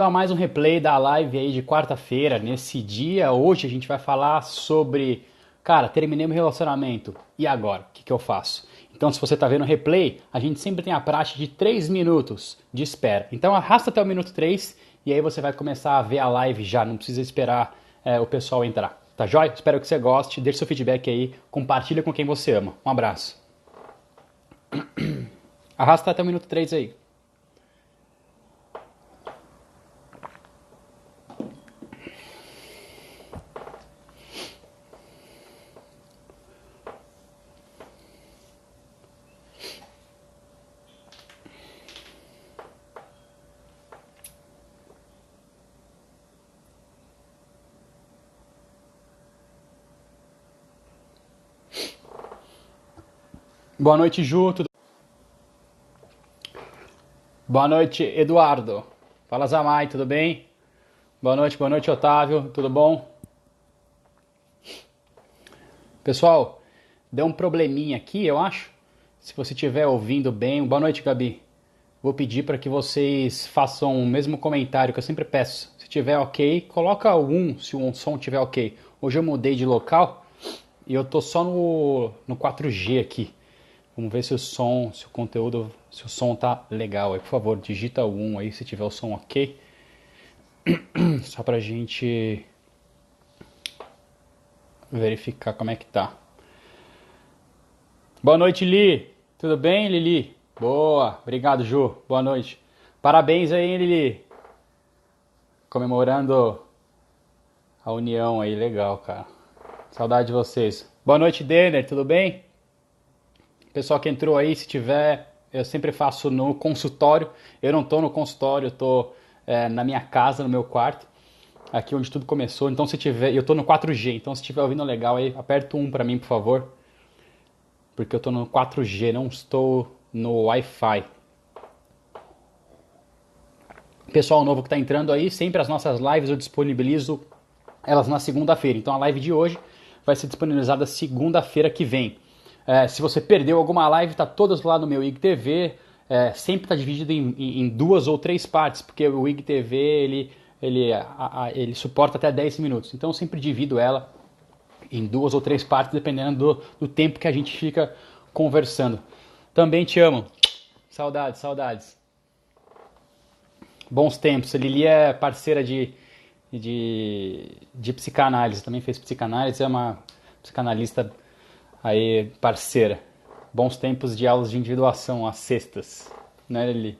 Então, mais um replay da live aí de quarta-feira. Nesse dia, hoje a gente vai falar sobre, cara, terminei meu relacionamento. E agora? O que que eu faço? Então, se você tá vendo o replay, a gente sempre tem a praxe de 3 minutos de espera. Então, arrasta até o minuto 3 e aí você vai começar a ver a live já. Não precisa esperar o pessoal entrar. Tá jóia? Espero que você goste. Deixe seu feedback aí. Compartilha com quem você ama. Um abraço. Arrasta até o minuto 3 aí. Boa noite, Ju. Boa noite, Eduardo. Fala, Zamai, tudo bem? Boa noite, Otávio, tudo bom? Pessoal, deu um probleminha aqui, eu acho. Se você estiver ouvindo bem, boa noite, Gabi. Vou pedir para que vocês façam o mesmo comentário que eu sempre peço. Se tiver ok, coloca o 1 se o som tiver ok. Hoje eu mudei de local e eu tô só no 4G aqui. Vamos ver se o som, se o conteúdo, se o som tá legal aí. Por favor, digita o 1 aí se tiver o som ok. Só pra gente verificar como é que tá. Boa noite, Li. Tudo bem, Lili? Boa. Obrigado, Ju. Boa noite. Parabéns aí, Lili. Comemorando a união aí. Legal, cara. Saudade de vocês. Boa noite, Denner. Tudo bem? Pessoal que entrou aí, se tiver, eu sempre faço no consultório. Eu não tô no consultório, eu tô na minha casa, no meu quarto. Aqui onde tudo começou. Então se tiver, eu tô no 4G, então se tiver ouvindo legal aí, aperta um pra mim, por favor. Porque eu tô no 4G, não estou no Wi-Fi. Pessoal novo que tá entrando aí, sempre as nossas lives eu disponibilizo elas na segunda-feira. Então a live de hoje vai ser disponibilizada segunda-feira que vem. Se você perdeu alguma live, tá todas lá no meu IGTV. Sempre está dividido em 2 ou 3 partes, porque o IGTV ele suporta até 10 minutos. Então eu sempre divido ela em 2 ou 3 partes, dependendo do tempo que a gente fica conversando. Também te amo. Saudades, saudades. Bons tempos. A Lili é parceira de psicanálise, também fez psicanálise, é uma psicanalista aí parceira. Bons tempos de aulas de individuação às sextas, né, Lili?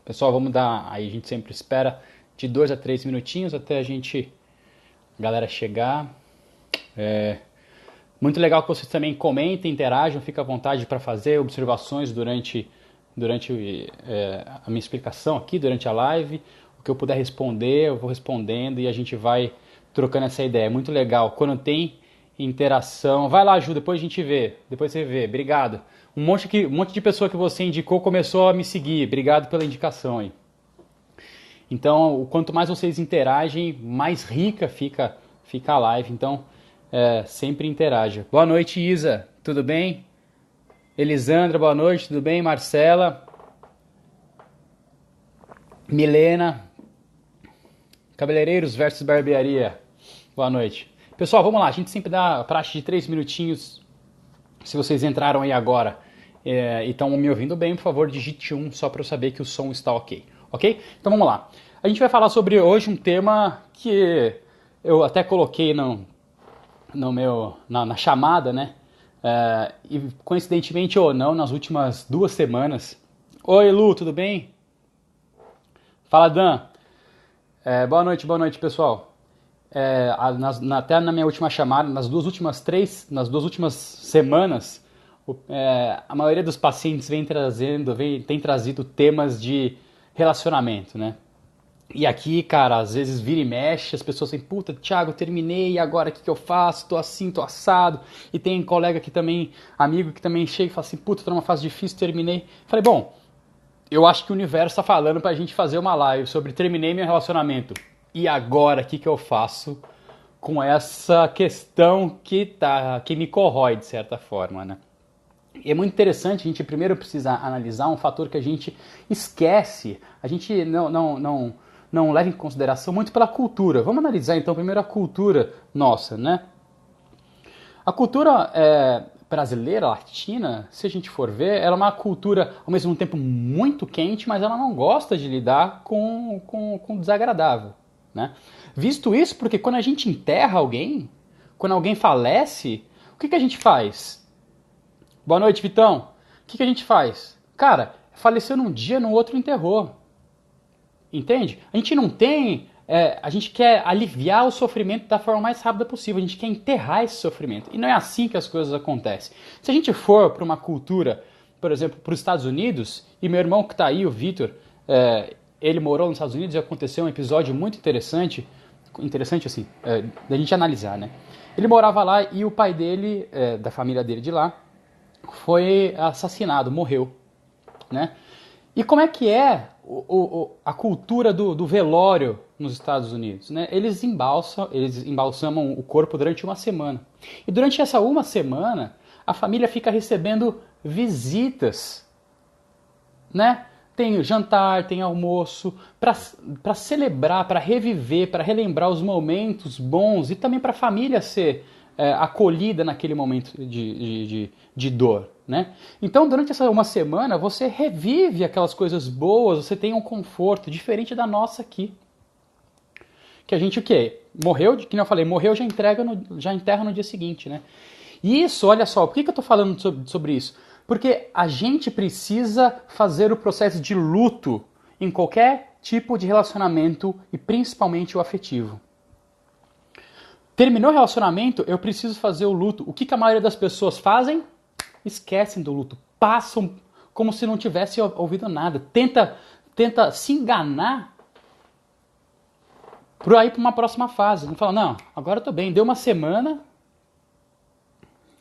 Pessoal, vamos dar, aí a gente sempre espera de 2 a 3 minutinhos até a galera chegar. Muito legal que vocês também comentem, interajam, fica à vontade para fazer observações durante a minha explicação aqui, durante a live. O que eu puder responder, eu vou respondendo e a gente vai trocando essa ideia. É muito legal. Quando tem interação. Vai lá, Ju, depois a gente vê. Depois você vê. Obrigado. Um monte de pessoa que você indicou começou a me seguir. Obrigado pela indicação aí. Então, quanto mais vocês interagem, mais rica fica a live. Então, sempre interaja. Boa noite, Isa. Tudo bem? Elisandra, boa noite. Tudo bem? Marcela. Milena. Cabeleireiros versus barbearia. Boa noite. Pessoal, vamos lá. A gente sempre dá a praxe de 3 minutinhos. Se vocês entraram aí agora e estão me ouvindo bem, por favor, digite 1 só para eu saber que o som está ok. Ok? Então vamos lá. A gente vai falar sobre hoje um tema que eu até coloquei na chamada, né? E coincidentemente ou não, nas últimas 2 semanas. Oi, Lu, tudo bem? Fala, Dan. Boa noite, pessoal. Até na minha última chamada, nas duas últimas semanas, a maioria dos pacientes tem trazido temas de relacionamento, né? E aqui, cara, às vezes vira e mexe, as pessoas assim, puta, Thiago, terminei, e agora o que eu faço? Tô assim, tô assado. E tem colega que também, amigo que também chega e fala assim, puta, tô numa fase difícil, terminei. Falei, bom, eu acho que o universo tá falando pra gente fazer uma live sobre terminei meu relacionamento. E agora, o que eu faço com essa questão que me corrói, de certa forma, né? E é muito interessante, a gente primeiro precisa analisar um fator que a gente esquece, a gente não leva em consideração muito pela cultura. Vamos analisar então primeiro a cultura nossa, né? A cultura brasileira, latina, se a gente for ver, ela é uma cultura ao mesmo tempo muito quente, mas ela não gosta de lidar com o desagradável, né? Visto isso, porque quando a gente enterra alguém, quando alguém falece, o que a gente faz? Boa noite, Vitão. O que a gente faz? Cara, faleceu num dia, no outro enterrou. Entende? A gente não tem... a gente quer aliviar o sofrimento da forma mais rápida possível. A gente quer enterrar esse sofrimento. E não é assim que as coisas acontecem. Se a gente for para uma cultura, por exemplo, para os Estados Unidos, e meu irmão que está aí, o Vitor, ele morou nos Estados Unidos e aconteceu um episódio muito interessante assim, da gente analisar, né? Ele morava lá e o pai dele, da família dele de lá, foi assassinado, morreu, né? E como é que é a cultura do velório nos Estados Unidos, né? Eles embalsamam o corpo durante uma semana. E durante essa uma semana, a família fica recebendo visitas, né? Tem jantar, tem almoço, para celebrar, para reviver, para relembrar os momentos bons e também para a família ser acolhida naquele momento de dor, né? Então, durante essa uma semana, você revive aquelas coisas boas, você tem um conforto diferente da nossa aqui. Que a gente o quê? Morreu, que eu falei, morreu, já enterra no dia seguinte, né? E isso, olha só, por que eu estou falando sobre isso? Porque a gente precisa fazer o processo de luto em qualquer tipo de relacionamento e principalmente o afetivo. Terminou o relacionamento, eu preciso fazer o luto. O que a maioria das pessoas fazem? Esquecem do luto, passam como se não tivesse ouvido nada. Tenta se enganar para ir para uma próxima fase. Não fala, não, agora eu tô bem, deu uma semana.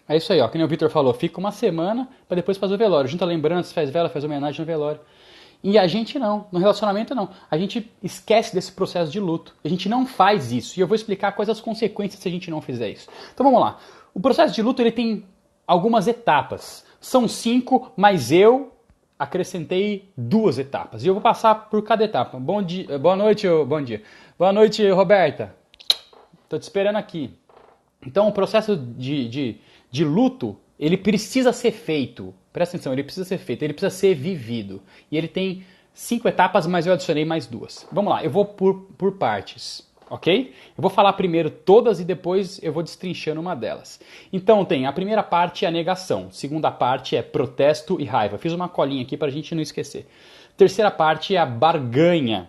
É isso aí, ó, que nem o Victor falou, fica uma semana para depois fazer o velório. Junta lembranças, faz vela, faz homenagem no velório. E a gente não, no relacionamento não. A gente esquece desse processo de luto. A gente não faz isso. E eu vou explicar quais as consequências se a gente não fizer isso. Então vamos lá. O processo de luto ele tem algumas etapas. São 5, mas eu acrescentei 2 etapas. E eu vou passar por cada etapa. Bom dia, boa noite, bom dia. Boa noite, Roberta. Tô te esperando aqui. Então o processo de luto, ele precisa ser feito. Presta atenção, ele precisa ser feito, ele precisa ser vivido. E ele tem 5 etapas, mas eu adicionei mais 2. Vamos lá, eu vou por partes, ok? Eu vou falar primeiro todas e depois eu vou destrinchando uma delas. Então tem, a primeira parte é a negação, a segunda parte é protesto e raiva. Fiz uma colinha aqui para a gente não esquecer. A terceira parte é a barganha.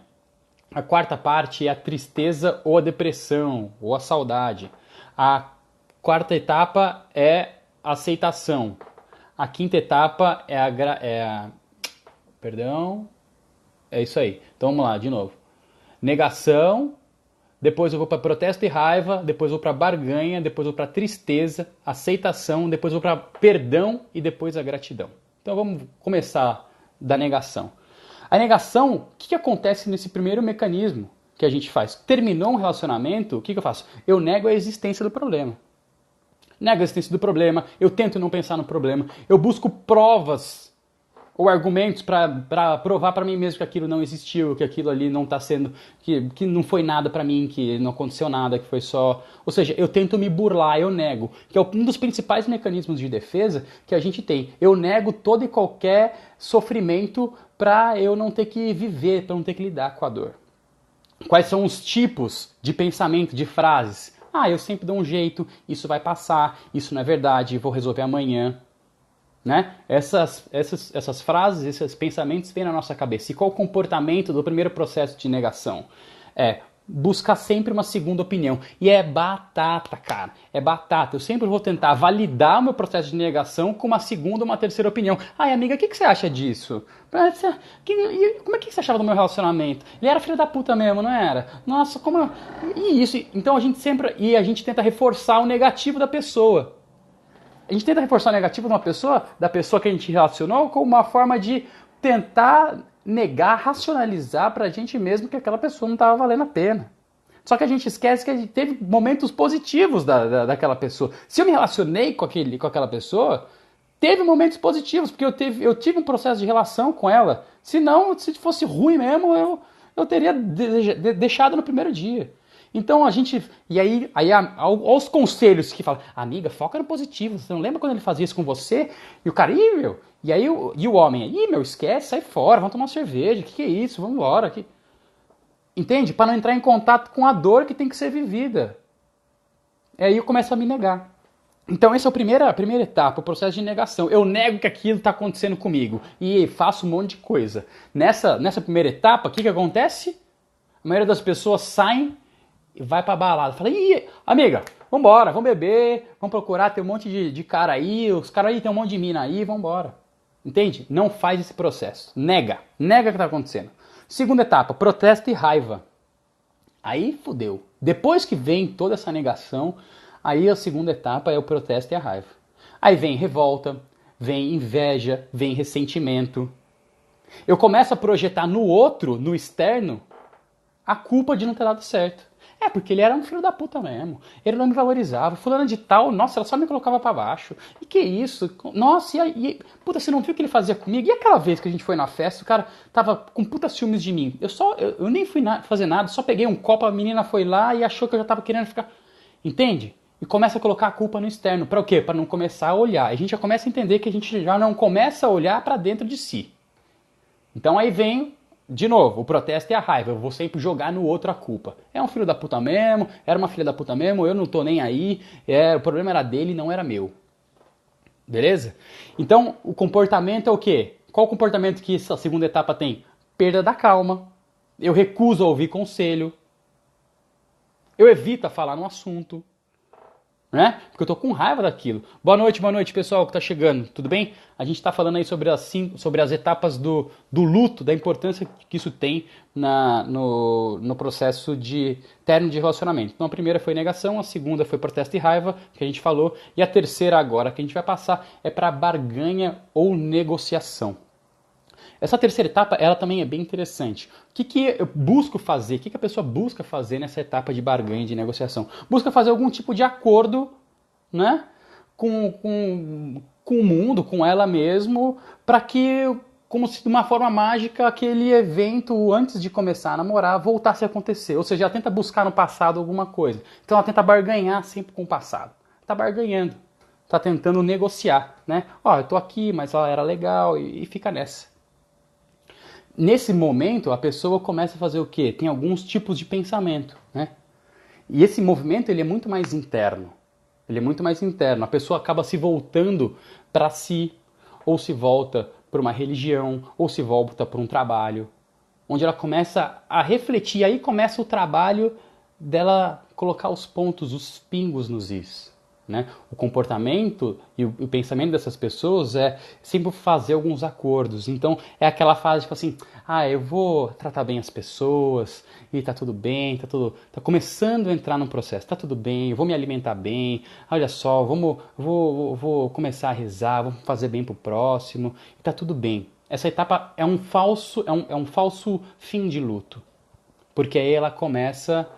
A quarta parte é a tristeza ou a depressão, ou a saudade. A quarta etapa é a aceitação. A quinta etapa Perdão. É isso aí. Então vamos lá, de novo. Negação, depois eu vou para protesto e raiva, depois eu vou para barganha, depois eu vou para tristeza, aceitação, depois eu vou para perdão e depois a gratidão. Então vamos começar da negação. A negação, o que acontece nesse primeiro mecanismo que a gente faz? Terminou um relacionamento, o que eu faço? Eu nego a existência do problema. Nego a existência do problema, eu tento não pensar no problema, eu busco provas ou argumentos para provar para mim mesmo que aquilo não existiu, que aquilo ali não está sendo, que não foi nada para mim, que não aconteceu nada, que foi só... Ou seja, eu tento me burlar, eu nego, que é um dos principais mecanismos de defesa que a gente tem. Eu nego todo e qualquer sofrimento para eu não ter que viver, para não ter que lidar com a dor. Quais são os tipos de pensamento, de frases? Ah, eu sempre dou um jeito, isso vai passar, isso não é verdade, vou resolver amanhã. Né? Essas frases, esses pensamentos vêm na nossa cabeça. E qual o comportamento do primeiro processo de negação? Buscar sempre uma segunda opinião. E é batata, cara. É batata. Eu sempre vou tentar validar o meu processo de negação com uma segunda ou uma terceira opinião. Ai, amiga, o que você acha disso? Como é que você achava do meu relacionamento? Ele era filho da puta mesmo, não era? Nossa, como... E isso. Então a gente tenta reforçar o negativo da pessoa. A gente tenta reforçar o negativo de da pessoa que a gente relacionou, como uma forma de tentar negar, racionalizar pra gente mesmo que aquela pessoa não estava valendo a pena. Só que a gente esquece que a gente teve momentos positivos daquela pessoa. Se eu me relacionei com aquela pessoa, teve momentos positivos, porque eu tive um processo de relação com ela. Se fosse ruim mesmo, eu teria deixado no primeiro dia. Então a gente. E aí aos conselhos que falam, amiga, foca no positivo. Você não lembra quando ele fazia isso com você? E o cara, ih, meu. E aí e o homem, ih, meu, esquece, sai fora, vamos tomar uma cerveja. Que é isso? Vamos embora. Que... Entende? Para não entrar em contato com a dor que tem que ser vivida. E aí eu começo a me negar. Então essa é a primeira etapa, o processo de negação. Eu nego que aquilo está acontecendo comigo e faço um monte de coisa. Nessa primeira etapa, o que acontece? A maioria das pessoas saem e vai pra balada. Fala, ih, amiga, vambora, vamos beber, vamos procurar, tem um monte de cara aí, os caras aí tem um monte de mina aí, vambora. Entende? Não faz esse processo. Nega o que está acontecendo. Segunda etapa, protesto e raiva. Aí fudeu. Depois que vem toda essa negação, aí a segunda etapa é o protesto e a raiva. Aí vem revolta, vem inveja, vem ressentimento. Eu começo a projetar no outro, no externo, a culpa de não ter dado certo. É, porque ele era um filho da puta mesmo. Ele não me valorizava. Fulana de tal, nossa, ela só me colocava pra baixo. E que isso? Nossa, puta, você não viu o que ele fazia comigo? E aquela vez que a gente foi na festa, o cara tava com puta ciúmes de mim. Eu nem fui fazer nada, só peguei um copo, a menina foi lá e achou que eu já tava querendo ficar... Entende? E começa a colocar a culpa no externo. Pra o quê? Pra não começar a olhar. A gente já começa a entender que a gente já não começa a olhar pra dentro de si. Então aí vem... De novo, o protesto é a raiva, eu vou sempre jogar no outro a culpa. É um filho da puta mesmo, era uma filha da puta mesmo, eu não tô nem aí, o problema era dele, não era meu. Beleza? Então, o comportamento é o quê? Qual o comportamento que essa segunda etapa tem? Perda da calma, eu recuso a ouvir conselho, eu evito falar no assunto, né? Porque eu tô com raiva daquilo. Boa noite, pessoal que tá chegando, tudo bem? A gente tá falando aí sobre as etapas do luto, da importância que isso tem no processo de término de relacionamento. Então a primeira foi negação, a segunda foi protesto e raiva, que a gente falou, e a terceira agora que a gente vai passar é para barganha ou negociação. Essa terceira etapa, ela também é bem interessante. O que eu busco fazer? O que a pessoa busca fazer nessa etapa de barganha, de negociação? Busca fazer algum tipo de acordo, né, com o mundo, com ela mesmo, para que, como se de uma forma mágica, aquele evento, antes de começar a namorar, voltasse a acontecer. Ou seja, ela tenta buscar no passado alguma coisa. Então ela tenta barganhar sempre com o passado. Está barganhando. Está tentando negociar, né? Ó, eu tô aqui, mas ela era legal, e fica nessa. Nesse momento, a pessoa começa a fazer o quê? Tem alguns tipos de pensamento, né? E esse movimento, ele é muito mais interno. Ele é muito mais interno. A pessoa acaba se voltando para si, ou se volta para uma religião, ou se volta para um trabalho, onde ela começa a refletir. Aí começa o trabalho dela colocar os pontos, os pingos nos is. Né? O comportamento e o pensamento dessas pessoas é sempre fazer alguns acordos. Então é aquela fase tipo assim, eu vou tratar bem as pessoas e tá tudo bem, tá começando a entrar num processo, tá tudo bem, eu vou me alimentar bem, olha só, vou começar a rezar, vou fazer bem pro próximo, e tá tudo bem. Essa etapa é um falso fim de luto, porque aí ela começa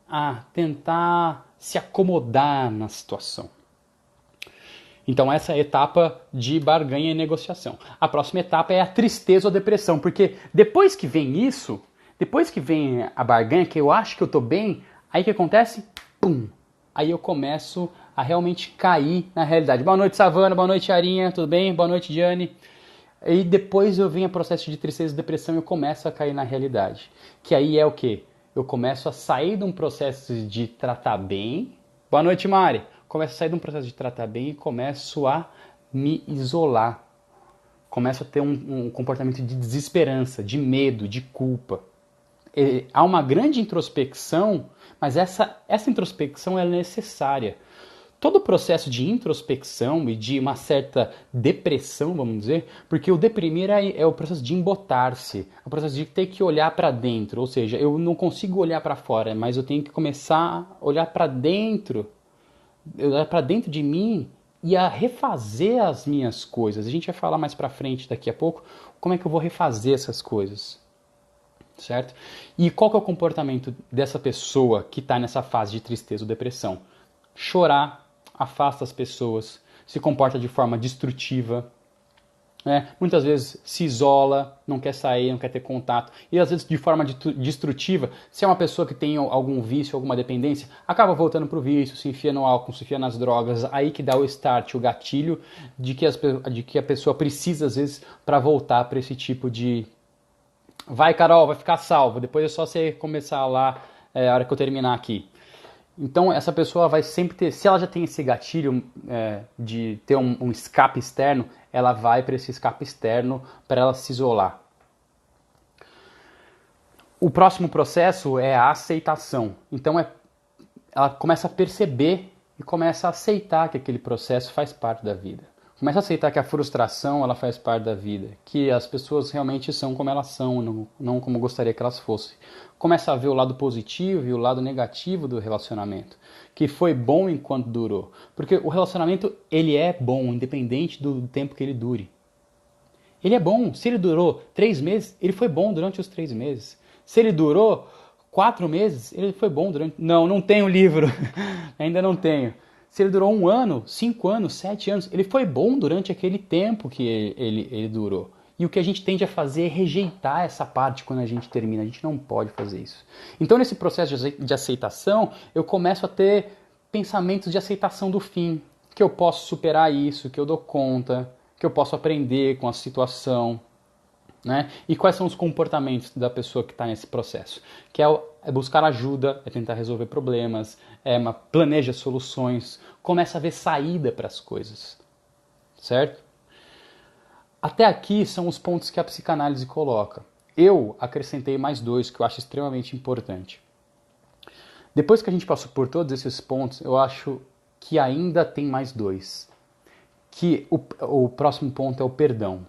a tentar se acomodar na situação. Então essa é a etapa de barganha e negociação. A próxima etapa é a tristeza ou depressão, porque depois que vem isso, depois que vem a barganha, que eu acho que eu tô bem, aí o que acontece? Pum! Aí eu começo a realmente cair na realidade. Boa noite, Savana, boa noite, Arinha, tudo bem? Boa noite, Diane. E depois eu venho a processo de tristeza e depressão e eu começo a cair na realidade. Que aí é o quê? Eu começo a sair de um processo de tratar bem. Boa noite, Mari. Começo a sair de um processo de tratar bem e começo a me isolar. Começo a ter um comportamento de desesperança, de medo, de culpa. Há uma grande introspecção, mas essa introspecção é necessária. Todo o processo de introspecção e de uma certa depressão, vamos dizer, porque o deprimir é o processo de embotar-se, é o processo de ter que olhar para dentro, ou seja, eu não consigo olhar para fora, mas eu tenho que começar a olhar para dentro de mim e a refazer as minhas coisas. A gente vai falar mais para frente daqui a pouco como é que eu vou refazer essas coisas, certo? E qual que é o comportamento dessa pessoa que está nessa fase de tristeza ou depressão? Chorar, afasta as pessoas, se comporta de forma destrutiva, muitas vezes se isola, não quer sair, não quer ter contato, e às vezes de forma destrutiva, se é uma pessoa que tem algum vício, alguma dependência, acaba voltando para o vício, se enfia no álcool, se enfia nas drogas, aí que dá o start, o gatilho de que a pessoa precisa às vezes para voltar para esse tipo de... Vai, Carol, vai ficar salvo, depois é só você começar lá a hora que eu terminar aqui. Então essa pessoa vai sempre ter, se ela já tem esse gatilho de ter um escape externo, ela vai para esse escape externo para ela se isolar. O próximo processo é a aceitação. Então ela começa a perceber e começa a aceitar que aquele processo faz parte da vida. Começa a aceitar que a frustração ela faz parte da vida, que as pessoas realmente são como elas são, não como gostaria que elas fossem. Começa a ver o lado positivo e o lado negativo do relacionamento, que foi bom enquanto durou. Porque o relacionamento ele é bom, independente do tempo que ele dure. Ele é bom. Se ele durou 3 meses, ele foi bom durante os 3 meses. Se ele durou 4 meses, ele foi bom durante... Não tenho livro. Ainda não tenho. Se ele durou 1 ano, 5 anos, 7 anos, ele foi bom durante aquele tempo que ele durou. E o que a gente tende a fazer é rejeitar essa parte quando a gente termina. A gente não pode fazer isso. Então, nesse processo de aceitação, eu começo a ter pensamentos de aceitação do fim. Que eu posso superar isso, que eu dou conta, que eu posso aprender com a situação. Né? E quais são os comportamentos da pessoa que está nesse processo? Que é buscar ajuda, é tentar resolver problemas, planeja soluções, começa a ver saída para as coisas, certo? Até aqui são os pontos que a psicanálise coloca. Eu acrescentei mais 2 que eu acho extremamente importante. Depois que a gente passou por todos esses pontos, eu acho que ainda tem mais 2. Que o próximo ponto é o perdão.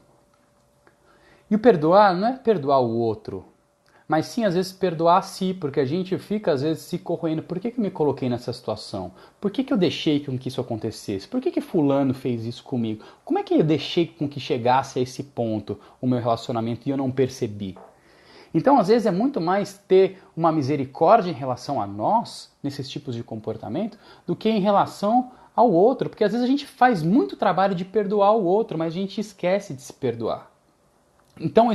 E o perdoar não é perdoar o outro, mas sim às vezes perdoar a si, porque a gente fica às vezes se corroendo. Por que eu me coloquei nessa situação? Por que eu deixei com que isso acontecesse? Por que fulano fez isso comigo? Como é que eu deixei com que chegasse a esse ponto o meu relacionamento e eu não percebi? Então às vezes é muito mais ter uma misericórdia em relação a nós, nesses tipos de comportamento, do que em relação ao outro, porque às vezes a gente faz muito trabalho de perdoar o outro, mas a gente esquece de se perdoar. Então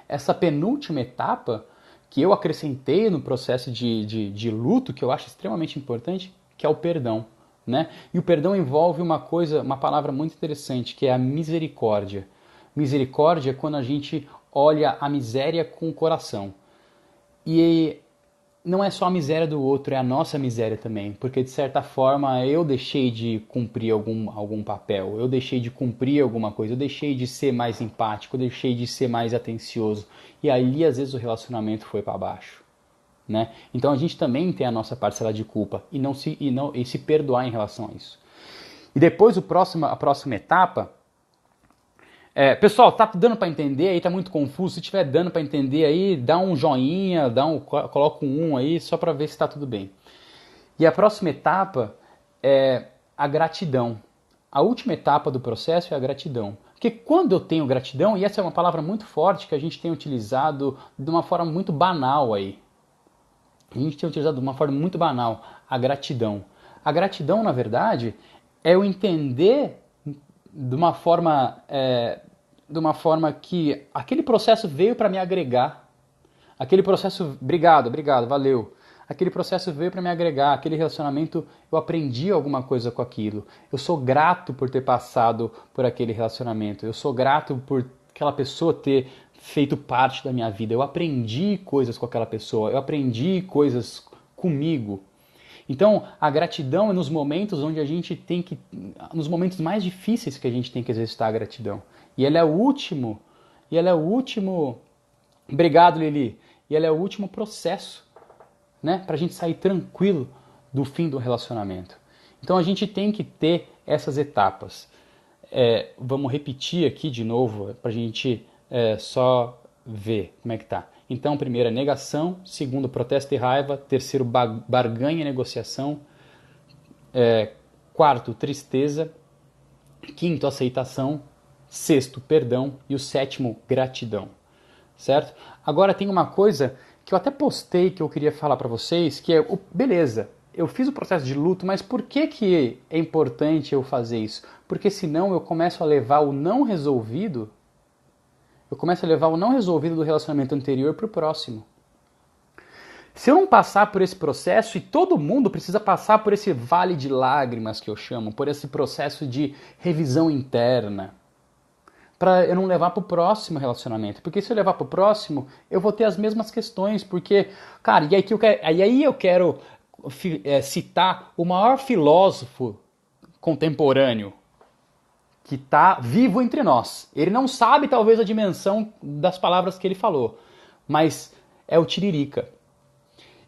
essa penúltima etapa que eu acrescentei no processo de luto, que eu acho extremamente importante, que é o perdão. Né? E o perdão envolve uma palavra muito interessante, que é a misericórdia. Misericórdia é quando a gente olha a miséria com o coração. E não é só a miséria do outro, é a nossa miséria também, porque de certa forma eu deixei de cumprir algum papel, eu deixei de cumprir alguma coisa, eu deixei de ser mais empático, eu deixei de ser mais atencioso, e ali às vezes o relacionamento foi para baixo. Né? Então a gente também tem a nossa parcela de culpa e se perdoar em relação a isso. E depois a próxima etapa... pessoal, tá dando para entender aí, tá muito confuso? Se estiver dando para entender aí, dá um joinha, coloca um 1 aí, só para ver se está tudo bem. E a próxima etapa é a gratidão. A última etapa do processo é a gratidão. Porque quando eu tenho gratidão, e essa é uma palavra muito forte que a gente tem utilizado de uma forma muito banal aí. A gente tem utilizado de uma forma muito banal a gratidão. A gratidão, na verdade, é eu entender de uma forma que aquele processo veio para me agregar. Aquele processo, obrigado, valeu. Aquele processo veio para me agregar, aquele relacionamento, eu aprendi alguma coisa com aquilo. Eu sou grato por ter passado por aquele relacionamento. Eu sou grato por aquela pessoa ter feito parte da minha vida. Eu aprendi coisas com aquela pessoa, eu aprendi coisas comigo. Então, a gratidão é nos momentos onde a gente tem que... nos momentos mais difíceis que a gente tem que exercitar a gratidão. E ela é o último... Obrigado, Lili. E ela é o último processo, né? Pra gente sair tranquilo do fim do relacionamento. Então, a gente tem que ter essas etapas. Vamos repetir aqui de novo, pra gente só ver como é que tá. Então, primeiro, negação. Segundo, protesto e raiva. Terceiro, barganha e negociação. Quarto, tristeza. Quinto, aceitação. Sexto, perdão. E o sétimo, gratidão. Certo? Agora tem uma coisa que eu até postei que eu queria falar para vocês, que é, beleza, eu fiz o processo de luto, mas por que é importante eu fazer isso? Porque senão eu começo a levar o não resolvido, do relacionamento anterior para o próximo. Se eu não passar por esse processo, e todo mundo precisa passar por esse vale de lágrimas que eu chamo, por esse processo de revisão interna, para eu não levar para o próximo relacionamento. Porque se eu levar para o próximo, eu vou ter as mesmas questões. Porque, cara, e aí eu quero citar o maior filósofo contemporâneo que está vivo entre nós. Ele não sabe, talvez, a dimensão das palavras que ele falou, mas é o Tiririca.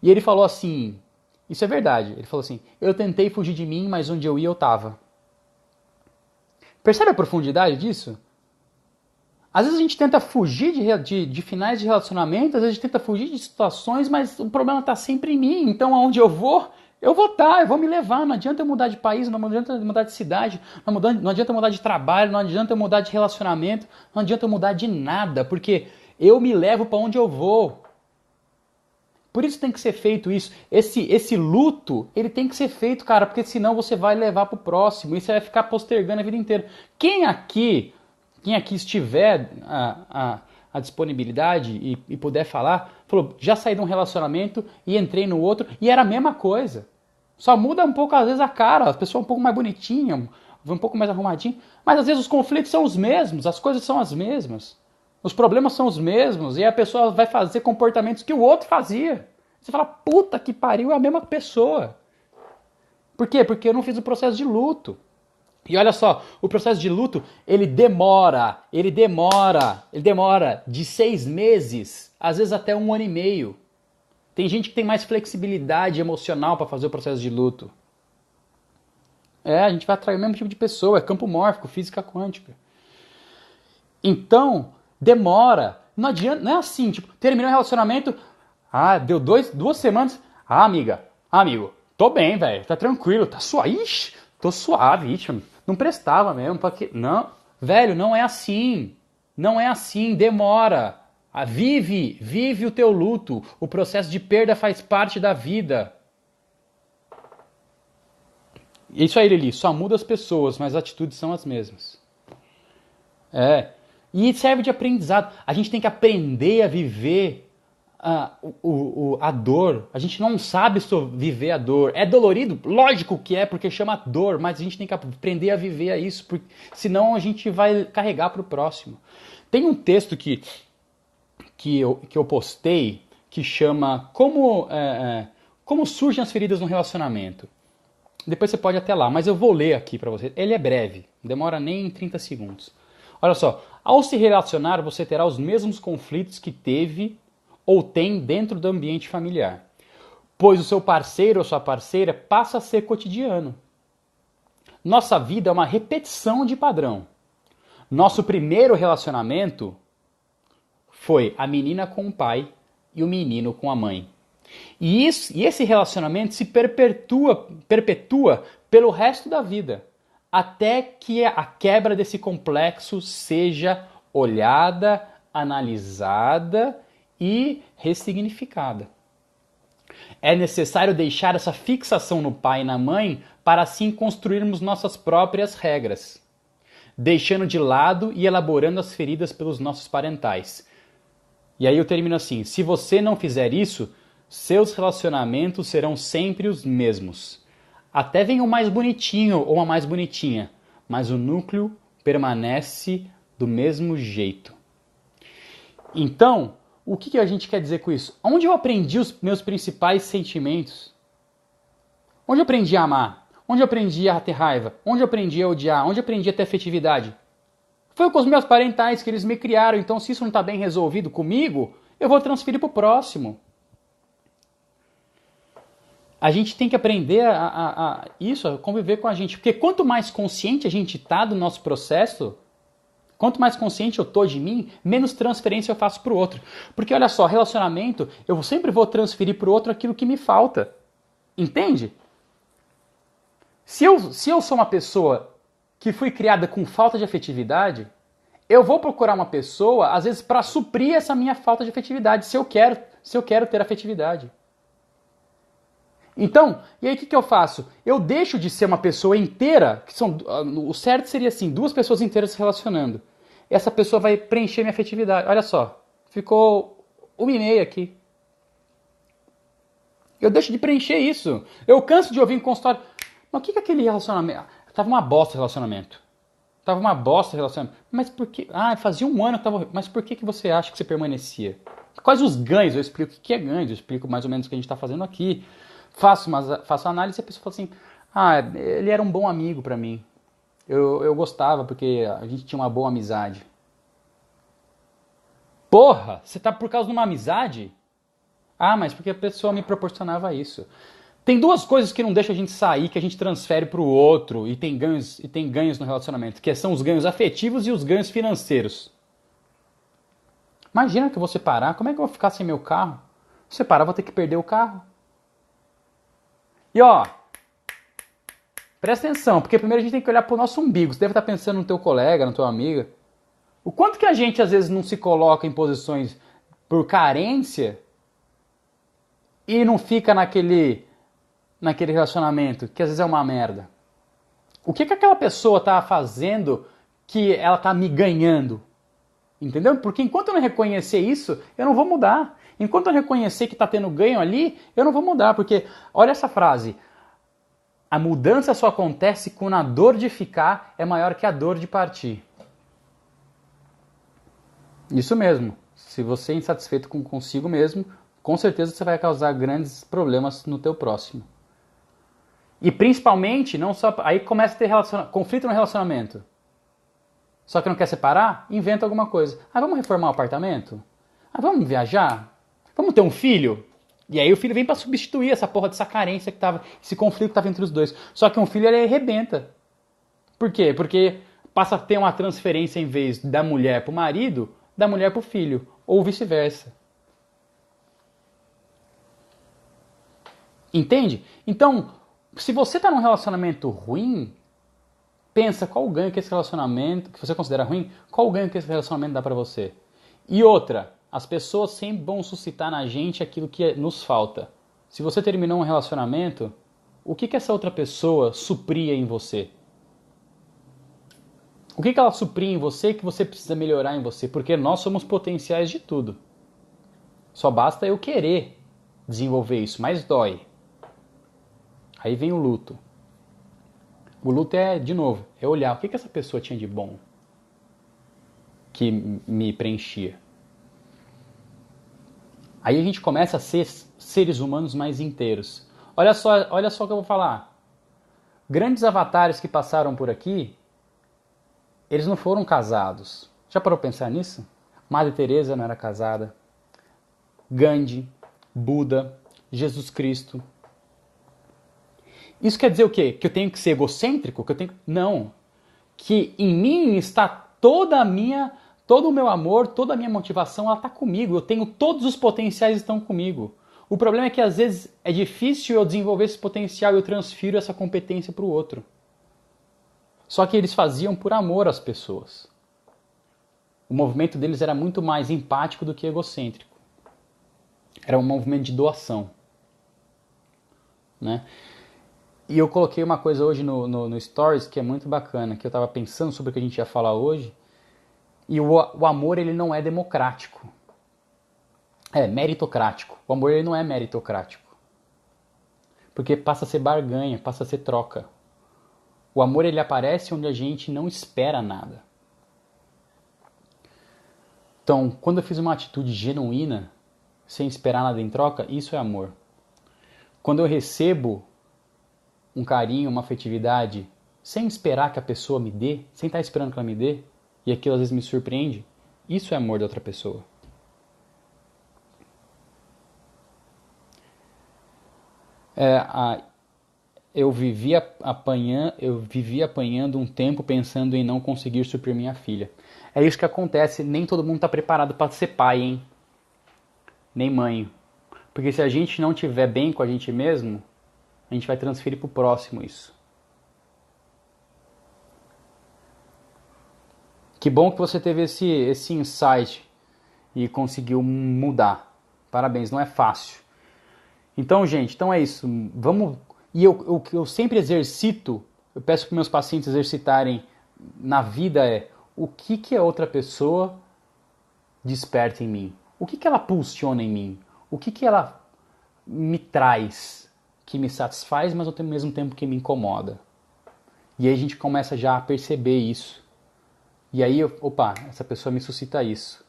E ele falou assim, isso é verdade, ele falou assim, eu tentei fugir de mim, mas onde eu ia eu estava. Percebe a profundidade disso? Às vezes a gente tenta fugir de finais de relacionamento, às vezes a gente tenta fugir de situações, mas o problema está sempre em mim. Então aonde eu vou estar, eu vou me levar. Não adianta eu mudar de país, não adianta eu mudar de cidade, não adianta eu mudar de trabalho, não adianta eu mudar de relacionamento, não adianta eu mudar de nada, porque eu me levo para onde eu vou. Por isso tem que ser feito isso. Esse luto, ele tem que ser feito, cara, porque senão você vai levar pro próximo e você vai ficar postergando a vida inteira. Quem aqui estiver a disponibilidade e puder falar, falou, já saí de um relacionamento e entrei no outro e era a mesma coisa. Só muda um pouco, às vezes, a cara, a pessoa é um pouco mais bonitinha, um pouco mais arrumadinha, mas às vezes os conflitos são os mesmos, as coisas são as mesmas. Os problemas são os mesmos e a pessoa vai fazer comportamentos que o outro fazia. Você fala, puta que pariu, é a mesma pessoa. Por quê? Porque eu não fiz o processo de luto. E olha só, o processo de luto, ele demora de 6 meses, às vezes até 1 ano e meio. Tem gente que tem mais flexibilidade emocional para fazer o processo de luto. A gente vai atrair o mesmo tipo de pessoa, é campo mórfico, física quântica. Então, demora. Não adianta, não é assim, tipo, terminou o relacionamento, deu 2 semanas, amigo, tô bem, velho, tá tranquilo, tá suave, ixi, tô suave, ixi, não prestava mesmo, porque não, velho, não é assim, demora, vive o teu luto, o processo de perda faz parte da vida. Isso aí, Lili, só muda as pessoas, mas as atitudes são as mesmas. E serve de aprendizado. A gente tem que aprender a viver a dor. A gente não sabe viver a dor. É dolorido? Lógico que é, porque chama dor, mas a gente tem que aprender a viver isso, porque senão a gente vai carregar para o próximo. Tem um texto que eu postei que chama Como surgem as feridas no relacionamento. Depois você pode ir até lá, mas eu vou ler aqui para você. Ele é breve, não demora nem 30 segundos. Olha só, ao se relacionar, você terá os mesmos conflitos que teve ou tem dentro do ambiente familiar, pois o seu parceiro ou sua parceira passa a ser cotidiano. Nossa vida é uma repetição de padrão. Nosso primeiro relacionamento foi a menina com o pai e o menino com a mãe. E esse relacionamento se perpetua pelo resto da vida, até que a quebra desse complexo seja olhada, analisada e ressignificada. É necessário deixar essa fixação no pai e na mãe para assim construirmos nossas próprias regras, deixando de lado e elaborando as feridas pelos nossos parentais. E aí eu termino assim, se você não fizer isso, seus relacionamentos serão sempre os mesmos. Até vem um mais bonitinho ou uma mais bonitinha, mas o núcleo permanece do mesmo jeito. Então, o que a gente quer dizer com isso? Onde eu aprendi os meus principais sentimentos? Onde eu aprendi a amar? Onde eu aprendi a ter raiva? Onde eu aprendi a odiar? Onde eu aprendi a ter afetividade? Foi com os meus parentais que eles me criaram, então se isso não está bem resolvido comigo, eu vou transferir para o próximo. A gente tem que aprender a conviver com a gente. Porque quanto mais consciente a gente está do nosso processo, quanto mais consciente eu tô de mim, menos transferência eu faço para o outro. Porque olha só, relacionamento, eu sempre vou transferir para o outro aquilo que me falta. Entende? Se eu sou uma pessoa que fui criada com falta de afetividade, eu vou procurar uma pessoa, às vezes, para suprir essa minha falta de afetividade, se eu quero ter afetividade. Então, e aí o que eu faço? Eu deixo de ser uma pessoa inteira, o certo seria assim, duas pessoas inteiras se relacionando. Essa pessoa vai preencher minha afetividade. Olha só, ficou 1 e meia aqui. Eu deixo de preencher isso. Eu canso de ouvir em consultório, mas o que é aquele relacionamento? Tava uma bosta o relacionamento. Tava uma bosta o relacionamento. Mas por que? Ah, fazia 1 ano que tava. Mas por que você acha que você permanecia? Quais os ganhos? Eu explico o que é ganho, eu explico mais ou menos o que a gente está fazendo aqui. Faço análise e a pessoa fala assim: ah, ele era um bom amigo para mim. Eu gostava porque a gente tinha uma boa amizade. Porra, você tá por causa de uma amizade? Ah, mas porque a pessoa me proporcionava isso. Tem duas coisas que não deixam a gente sair, que a gente transfere para o outro e tem ganhos no relacionamento, que são os ganhos afetivos e os ganhos financeiros. Imagina que eu vou separar, como é que eu vou ficar sem meu carro? Se separar, vou ter que perder o carro. E ó, presta atenção, porque primeiro a gente tem que olhar pro nosso umbigo. Você deve estar pensando no teu colega, na tua amiga. O quanto que a gente às vezes não se coloca em posições por carência e não fica naquele relacionamento, que às vezes é uma merda. O que aquela pessoa tá fazendo que ela tá me ganhando? Entendeu? Porque enquanto eu não reconhecer isso, eu não vou mudar. Enquanto eu reconhecer que tá tendo ganho ali, eu não vou mudar. Porque, olha essa frase, a mudança só acontece quando a dor de ficar é maior que a dor de partir. Isso mesmo. Se você é insatisfeito consigo mesmo, com certeza você vai causar grandes problemas no teu próximo. E principalmente, não só aí começa a ter conflito no relacionamento. Só que não quer separar? Inventa alguma coisa. Ah, vamos reformar o apartamento? Ah, vamos viajar? Vamos ter um filho? E aí o filho vem para substituir essa porra dessa carência que tava, esse conflito que tava entre os dois. Só que um filho ele arrebenta. Por quê? Porque passa a ter uma transferência em vez da mulher pro marido, da mulher pro filho, ou vice-versa. Entende? Então, se você tá num relacionamento ruim, pensa qual o ganho que esse relacionamento, que você considera ruim, qual o ganho que esse relacionamento dá pra você. E outra, as pessoas sempre vão suscitar na gente aquilo que nos falta. Se você terminou um relacionamento, o que essa outra pessoa supria em você? O que ela supria em você que você precisa melhorar em você? Porque nós somos potenciais de tudo. Só basta eu querer desenvolver isso, mas dói. Aí vem o luto. O luto é, de novo, é olhar o que essa pessoa tinha de bom que me preenchia. Aí a gente começa a ser seres humanos mais inteiros. Olha só o que eu vou falar. Grandes avatares que passaram por aqui, eles não foram casados. Já parou pra pensar nisso? Madre Teresa não era casada. Gandhi, Buda, Jesus Cristo. Isso quer dizer o quê? Que eu tenho que ser egocêntrico? Não. Que em mim está todo o meu amor, toda a minha motivação, ela está comigo. Eu tenho todos os potenciais estão comigo. O problema é que às vezes é difícil eu desenvolver esse potencial e eu transfiro essa competência para o outro. Só que eles faziam por amor às pessoas. O movimento deles era muito mais empático do que egocêntrico. Era um movimento de doação. Né? E eu coloquei uma coisa hoje no Stories que é muito bacana, que eu estava pensando sobre o que a gente ia falar hoje. E o amor ele não é democrático. É meritocrático. O amor ele não é meritocrático. Porque passa a ser barganha, passa a ser troca. O amor ele aparece onde a gente não espera nada. Então, quando eu fiz uma atitude genuína, sem esperar nada em troca, isso é amor. Quando eu recebo um carinho, uma afetividade, sem esperar que a pessoa me dê, sem estar esperando que ela me dê, e aquilo às vezes me surpreende, isso é amor da outra pessoa. Eu vivi apanhando um tempo pensando em não conseguir suprir minha filha. É isso que acontece, nem todo mundo está preparado para ser pai, hein? Nem mãe. Porque se a gente não estiver bem com a gente mesmo, a gente vai transferir para o próximo isso. Que bom que você teve esse insight e conseguiu mudar. Parabéns, não é fácil. Então, gente, então é isso. Vamos. E o que eu sempre exercito, eu peço para meus pacientes exercitarem na vida é o que a outra pessoa desperta em mim? O que ela pulsiona em mim? O que ela me traz que me satisfaz, mas ao mesmo tempo que me incomoda? E aí a gente começa já a perceber isso. E aí, opa, essa pessoa me suscita isso.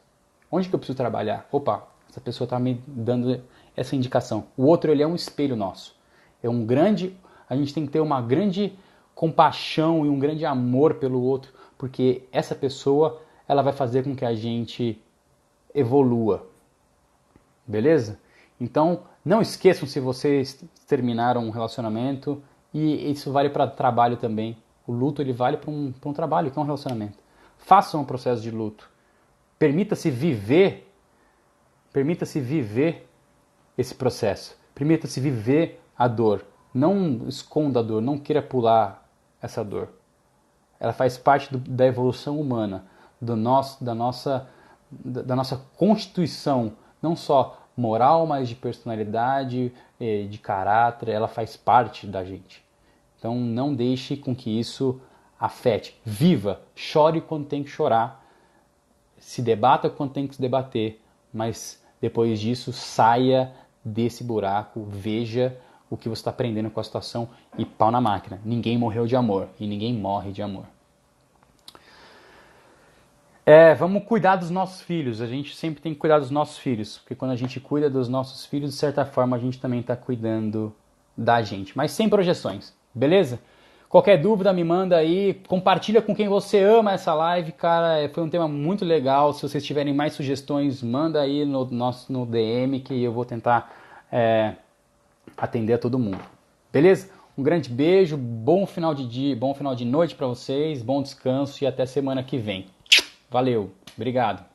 Onde que eu preciso trabalhar? Opa, essa pessoa está me dando essa indicação. O outro, ele é um espelho nosso. É um grande, a gente tem que ter uma grande compaixão e um grande amor pelo outro, porque essa pessoa, ela vai fazer com que a gente evolua. Beleza? Então, não esqueçam se vocês terminaram um relacionamento, e isso vale para trabalho também. O luto, ele vale para um trabalho, que é um relacionamento. Façam um processo de luto. Permita-se viver esse processo. Permita-se viver a dor. Não esconda a dor, não queira pular essa dor. Ela faz parte da evolução humana, da nossa constituição, não só moral, mas de personalidade, de caráter, ela faz parte da gente. Então não deixe com que isso afete. Viva, chore quando tem que chorar, se debata quando tem que se debater, mas depois disso saia desse buraco, veja o que você está aprendendo com a situação e pau na máquina. Ninguém morreu de amor e ninguém morre de amor. Vamos cuidar dos nossos filhos. A gente sempre tem que cuidar dos nossos filhos, porque quando a gente cuida dos nossos filhos, de certa forma a gente também está cuidando da gente, mas sem projeções, beleza? Qualquer dúvida me manda aí, compartilha com quem você ama essa live, cara, foi um tema muito legal. Se vocês tiverem mais sugestões, manda aí no DM que eu vou tentar atender a todo mundo, beleza? Um grande beijo, bom final de dia, bom final de noite para vocês, bom descanso e até semana que vem. Valeu, obrigado.